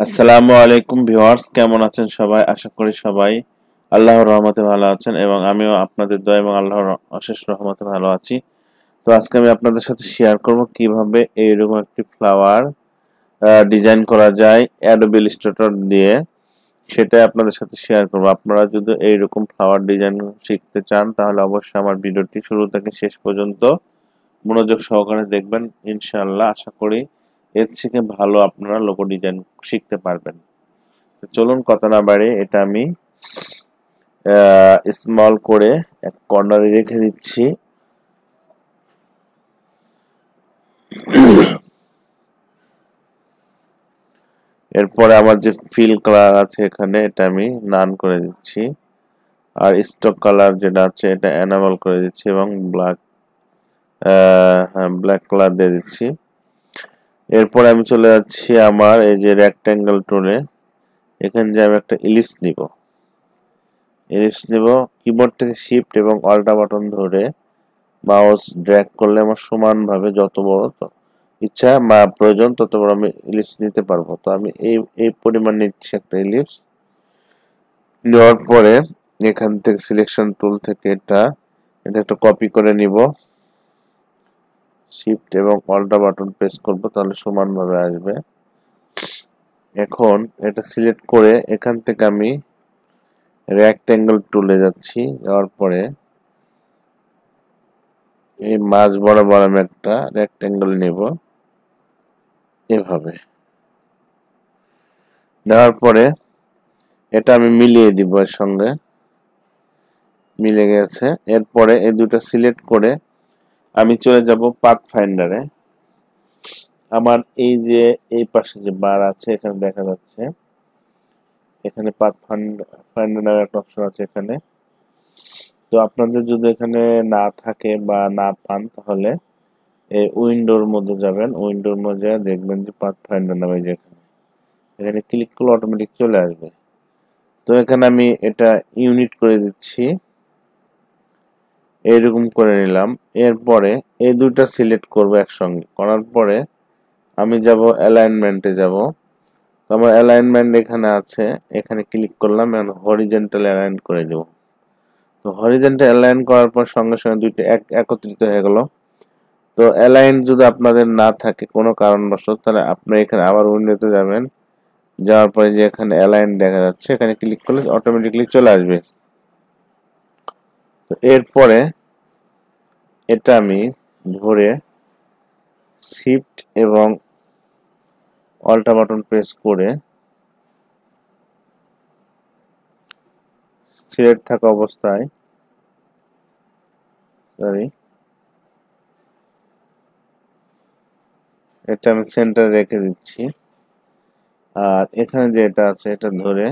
আসসালামু আলাইকুম ভিউয়ার্স, কেমন আছেন সবাই? আশা করি সবাই আল্লাহর রহমতে ভালো আছেন এবং আমিও আপনাদের দোয়া এবং আল্লাহর অশেষ রহমতে ভালো আছি। তো আজকে আমি আপনাদের সাথে শেয়ার করব কিভাবে এইরকম একটি ফ্লাওয়ার ডিজাইন করা যায় অ্যাডোবে ইলাস্ট্রেটর দিয়ে। সেটাই আপনাদের সাথে শেয়ার করব। আপনারা যদি এইরকম ফ্লাওয়ার ডিজাইন শিখতে চান তাহলে অবশ্যই আমার ভিডিওটি শুরু থেকে শেষ পর্যন্ত মনোযোগ সহকারে দেখবেন। ইনশাআল্লাহ আশা করি এর থেকে ভালো আপনারা লোগো ডিজাইন শিখতে পারবেন। তো চলুন কথা না বাড়িয়ে এটা আমি স্মল করে এক কর্নারে রেখে দিচ্ছি। এরপরে আমার যে ফিল কালার আছে এখানে এটা আমি নান করে দিচ্ছি, আর স্টক কালার যেটা আছে এটা এনামেল করে দিচ্ছি এবং ব্ল্যাক কালার দিয়ে দিচ্ছি। এরপরে আমি চলে যাচ্ছি আমার এই যে রেক্ট্যাঙ্গেল টুলে। এখানে যে আমি একটা ইলিপস নিব, কিবোর্ড থেকে শিফট এবং অল্টা বাটন ধরে মাউস ড্র্যাগ করলে আমার সমানভাবে যত বড় ইচ্ছা বা প্রয়োজন তত বড় আমি ইলিপস নিতে পারবো। তো আমি এই এই পরিমাণ নিচ্ছি একটা ইলিপস। নেওয়ার পরে এখান থেকে সিলেকশন টুল থেকে এটা একটা কপি করে নিব, শিফট এবং অল্টা বাটন প্রেস করব তাহলে সমানভাবে আসবে। এখন এটা সিলেক্ট করে এখান থেকে আমি রেক্ট্যাঙ্গেল টুলে যাচ্ছি, যাওয়ার পরে এই মাঝ বরাবর আমি একটা রেক্ট্যাঙ্গেল নেব এভাবে। নেওয়ার পরে এটা আমি মিলিয়ে দিব, এর সঙ্গে মিলে গেছে। এরপরে এই দুটো সিলেক্ট করে আমি চলে যাব পাথ ফাইন্ডারে। আমার এই যে এই পাশে যে বার আছে এখানে দেখা যাচ্ছে, এখানে পাথ ফাইন্ডার নামে একটা অপশন আছে এখানে। তো আপনাদের যদি এখানে না থাকে বা না পান তাহলে এই উইন্ডোর মধ্যে যাবেন, উইন্ডোর মধ্যে দেখবেন যে পাথ ফাইন্ডার নামে যে এখানে ক্লিক করলে অটোমেটিক চলে আসবে। তো এখানে আমি এটা ইউনিট করে দিচ্ছি, এইরকম করে নিলাম। এরপরে এই দুইটা সিলেক্ট করব একসঙ্গে, করার পরে আমি যাব অ্যালাইনমেন্টে যাব। তো আমার অ্যালাইনমেন্ট এখানে আছে, এখানে ক্লিক করলাম, এখন হরিজন্টাল অ্যালাইন করে দেব। তো হরিজন্টাল অ্যালাইন করার পর সঙ্গে সঙ্গে দুইটা একত্রিত হয়ে গেল। তো অ্যালাইন যদি আপনাদের না থাকে কোনো কারণবশত তাহলে আপনি এখানে আবার উইন্ডোতে যাবেন, যাওয়ার পরে যে এখানে অ্যালাইন দেখা যাচ্ছে এখানে ক্লিক করলে অটোমেটিকলি চলে আসবে। তো এরপরে এটা আমি ধরে শিফট এবং অল্টা বাটন প্রেস করে সিলেক্ট থাকা অবস্থায় সরি এটা আমি সেন্টারে রেখে দিচ্ছি। আর এখানে যে এটা আছে এটা ধরে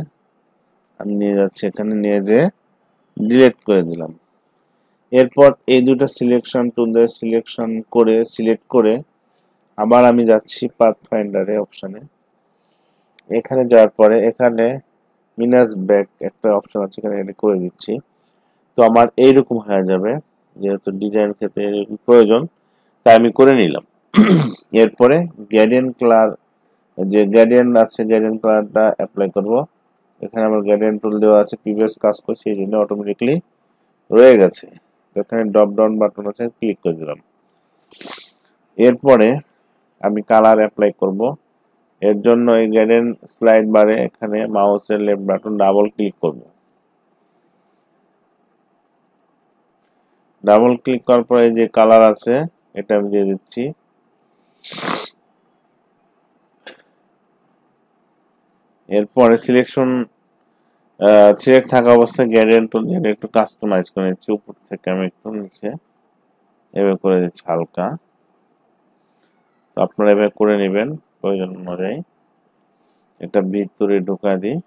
আমি নিয়ে যাচ্ছি, এখানে নিয়ে যেয়ে ডিলিট করে দিলাম। এরপর এই দুটো সিলেকশন টুল দিয়ে সিলেক্ট করে আবার আমি যাচ্ছি পাথ ফাইন্ডারে অপশনে। এখানে যাওয়ার পরে এখানে মিনাস ব্যাক একটা অপশন আছে, এখানে এটা করে দিচ্ছি। তো আমার এইরকম হয়ে যাবে, যেহেতু ডিজাইন ক্ষেত্রে এরকম প্রয়োজন তাই আমি করে নিলাম। এরপরে গ্রেডিয়েন্ট কালার, যে গ্রেডিয়েন্ট আছে গ্রেডিয়েন্ট কালারটা অ্যাপ্লাই করব। এখানে আমার গ্রেডিয়েন্ট টুল দেওয়া আছে, প্রিভিয়াস কাজ করছি এই জন্য অটোমেটিকলি রয়ে গেছে। এখানে ড্রপ ডাউন বাটন আছে, ক্লিক করে দিলাম। এরপরে আমি কালার অ্যাপ্লাই করব। এর জন্য এই গ্রেডিয়েন্ট স্লাইড বারে এখানে মাউসের লেফট বাটন ডাবল ক্লিক করব। ডাবল ক্লিক করার পরে যে কালার আছে এটা আমি দিয়ে দিচ্ছি। এরপরে সিলেক্ট থাকা অবস্থায় গ্রেডিয়েন্ট টুল দিয়ে একটু কাস্টমাইজ করে নিচ্ছি, উপর থেকে আমি একটু নিচে এভাবে করে দিচ্ছি হালকা। তো আপনারা এভাবে করে নেবেন প্রয়োজন অনুযায়ী। এটা ভিতরে ঢোকা দিই।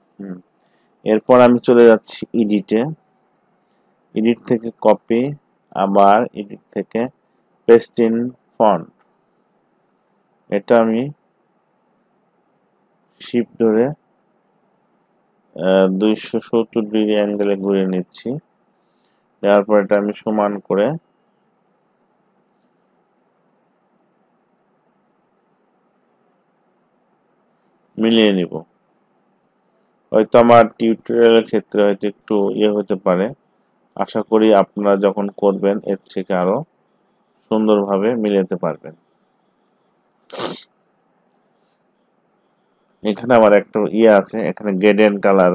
এরপর আমি চলে যাচ্ছি এডিট থেকে কপি, আবার এডিট থেকে পেস্ট ইন ফন্ট। এটা আমি শিফট ধরে 270 ডিগ্রি অ্যাঙ্গেলে ঘুরিয়ে নিচ্ছি। দেওয়ার পর এটা আমি সমান করে মিলিয়ে নিব। হয়তো আমার টিউটোরিয়ালের ক্ষেত্রে হয়তো একটু হতে পারে, আশা করি আপনারা যখন করবেন এর থেকে আরো সুন্দরভাবে মিলাতে পারবেন। এখানে আমার একটা আছে, এখানে গ্রেডিয়েন্ট কালার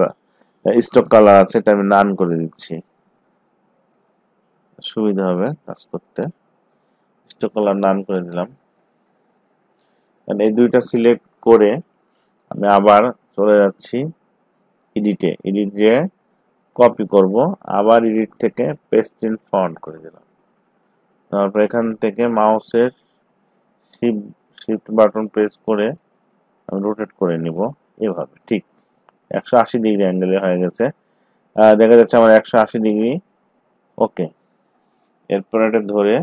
স্টক কালার আছে, এটা আমি নান করে দিচ্ছি, সুবিধা হবে কাজ করতে। স্টক কালার নান করে দিলাম। এই দুইটা সিলেক্ট করে আমি আবার চলে যাচ্ছি এডিটে কপি করব, আবার এডিট থেকে পেস্ট ইন ফন্ট করে দিলাম। তারপর এখান থেকে মাউসের শিফট বাটন প্রেস করে আমি রোটেট করে নিব এভাবে। ঠিক 180 ডিগ্রি অ্যাঙ্গেলে হয়ে গেছে, দেখা যাচ্ছে আমার 180 ডিগ্রি। ওকে, এরপর এটা ধরে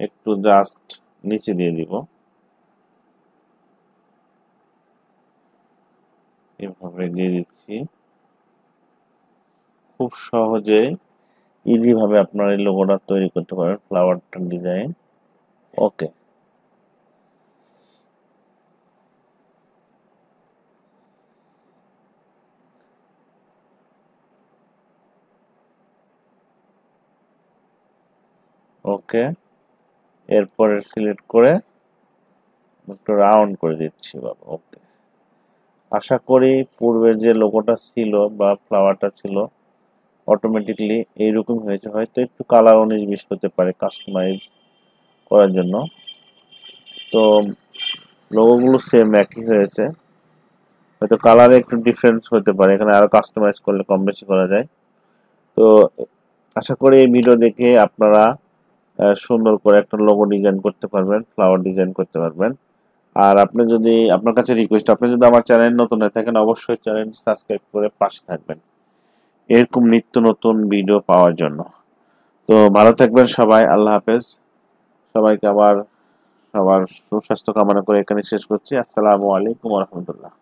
একটু জাস্ট নিচে দিয়ে দিব, এভাবে দিয়ে দিচ্ছি। খুব সহজে ইজি ভাবে আপনার এই লোগোটা তৈরি করতে পারেন, ফ্লাওয়ারটার ডিজাইন। ওকে, ওকে, এরপরে সিলেক্ট করে একটু রাউন্ড করে দিচ্ছি বাবা। ওকে, আশা করি পূর্বের যে লোগোটা ছিল বা ফ্লাওয়ারটা ছিল অটোমেটিকলি এইরকম হয়েছে। হয়তো একটু কালার 19-20 হতে পারে কাস্টমাইজ করার জন্য, তো লোগোগুলো সেম একই হয়েছে, হয়তো কালারে একটু ডিফারেন্স হতে পারে, এখানে আরো কাস্টমাইজ করলে কম বেশি করা যায়। তো আশা করি এই ভিডিও দেখে আপনারা সুন্দর করে একটা লোগো ডিজাইন করতে পারবেন, ফ্লাওয়ার ডিজাইন করতে পারবেন। আর আপনি যদি, আপনার কাছে রিকোয়েস্ট, আপনি যদি আমার চ্যানেল নতুন হয়ে থাকেন অবশ্যই চ্যানেল সাবস্ক্রাইব করে পাশে থাকবেন এরকম নিত্য নতুন ভিডিও পাওয়ার জন্য। তো ভালো থাকবেন সবাই, আল্লাহ হাফেজ। সবাইকে আবার সবার সুস্বাস্থ্য কামনা করে এখানে শেষ করছি। আসসালামু আলাইকুম ওয়া রাহমাতুল্লাহ।